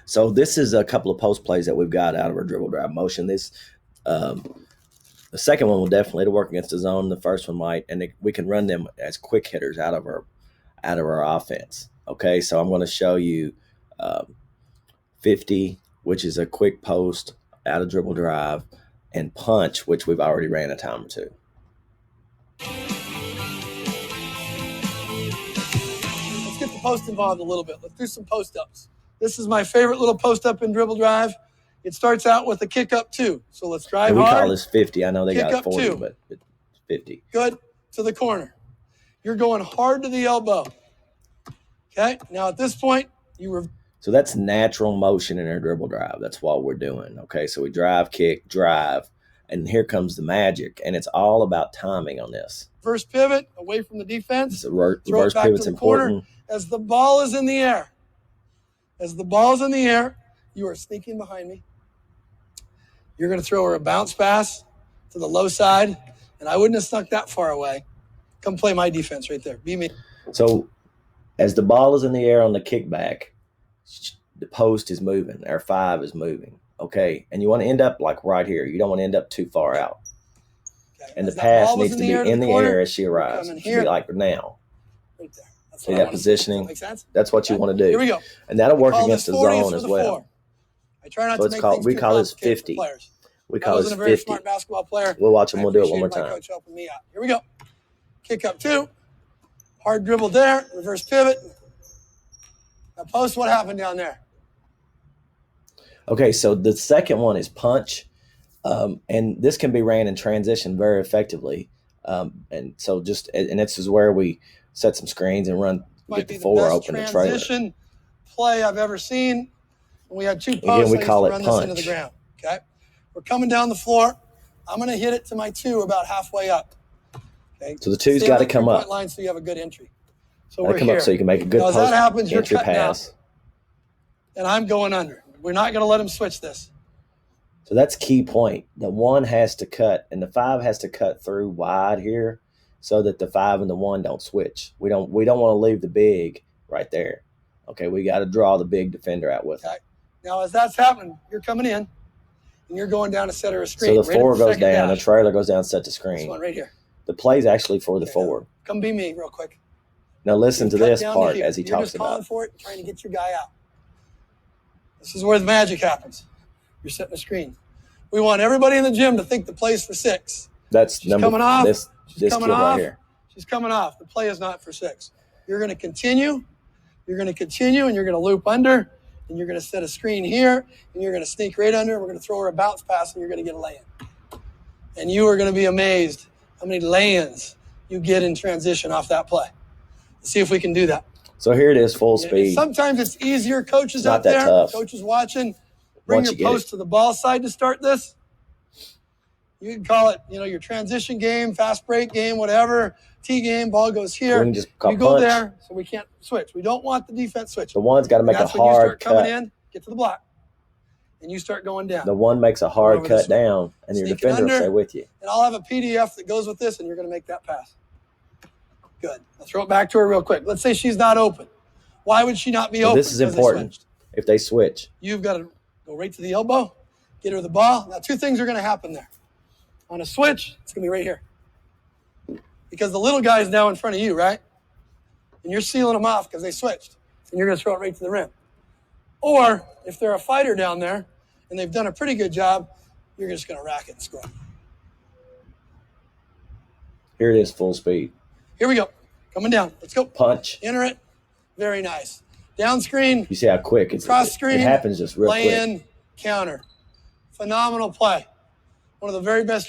So this is a couple of post plays that we've got out of our dribble drive motion. Um, the second one will definitely work against the zone. The first one might, and we can run them as quick hitters out of our offense. Okay, so I'm going to show you 50, which is a quick post out of dribble drive, and punch, which we've already ran a time or two. Let's get the post involved a little bit. Let's do some post ups. This is my favorite little post up in dribble drive. It starts out with a kick up 2. So let's drive and we hard. Call this 50. I know they Kick got 40, 2. But it's 50. Good. To the corner. You're going hard to the elbow. Okay. Now at this point, So that's natural motion in our dribble drive. That's what we're doing. Okay. So we drive, kick, drive, and here comes the magic. And it's all about timing on this. Reverse pivot away from the defense. So reverse pivot's important. As the ball is in the air. As the ball is in the air, you are sneaking behind me. You're going to throw her a bounce pass to the low side, and I wouldn't have snuck that far away. Come play my defense right there. Be me. So as the ball is in the air on the kickback, the post is moving. Our 5 is moving. Okay. And you want to end up like right here. You don't want to end up too far out. Okay. And the pass needs to be in the air as she arrives. It should be like now. Right there. That's See that positioning? That make sense? That's what you want to do. Here we go. And that'll work against the zone as well. 4. I try not to make things we call this 50. We call this 50. I wasn't a very smart basketball player. We'll watch them. We'll do it one more time. Coach helping me out. Here we go. Kick up 2. Hard dribble there. Reverse pivot. Now post, what happened down there? Okay, so the second one is punch. And this can be ran in transition very effectively. And so and this is where we set some screens and get the 4 open the trailer. Transition play I've ever seen. We had 2 posts. Again, we call it punch. This into the ground. Okay, we're coming down the floor. I'm going to hit it to my 2 about halfway up. Okay, so the 2's got to come up. Line so you have a good entry. So we're come here. Up so you can make a good post that happens, entry pass. Out, and I'm going under. We're not going to let him switch this. So that's key point. The 1 has to cut, and the 5 has to cut through wide here, so that the 5 and the 1 don't switch. We don't want to leave the big right there. Okay, we got to draw the big defender out with it. Now, as that's happening, you're coming in, and you're going down to set her a screen. So the 4 goes down, the trailer goes down, set the screen. This one right here. The play's actually for the 4. Come be me real quick. Now listen to this part as he talks about. You're just calling for it, trying to get your guy out. This is where the magic happens. You're setting a screen. We want everybody in the gym to think the play's for 6. That's number coming off. This kid right here. She's coming off. The play is not for 6. You're going to continue. You're going to continue, and you're going to loop under, and you're going to set a screen here, and you're going to sneak right under. We're going to throw her a bounce pass, and you're going to get a lay-in. And you are going to be amazed how many lay-ins you get in transition off that play. Let's see if we can do that. So here it is, full speed. Sometimes it's easier. Coaches out there, coaches watching, bring your post to the ball side to start this. You can call it, your transition game, fast break game, whatever. T game, ball goes here. We can just call you go punch. There, so we can't switch. We don't want the defense switch. The 1's got to make a hard cut. That's when you start coming in, get to the block, and you start going down. The 1 makes a hard cut down, and your defender will stay with you. And I'll have a PDF that goes with this, and you're going to make that pass. Good. I'll throw it back to her real quick. Let's say she's not open. Why would she not be open? This is important. If they switch. You've got to go right to the elbow, get her the ball. Now, 2 things are going to happen there. On a switch, it's going to be right here. Because the little guy is now in front of you, right? And you're sealing them off because they switched. And you're going to throw it right to the rim. Or if they're a fighter down there and they've done a pretty good job, you're just going to rack it and score. Here it is, full speed. Here we go. Coming down. Let's go. Punch. Enter it. Very nice. Down screen. You see how quick it's cross screen. It happens just real quick. Lay in, counter. Phenomenal play. One of the very best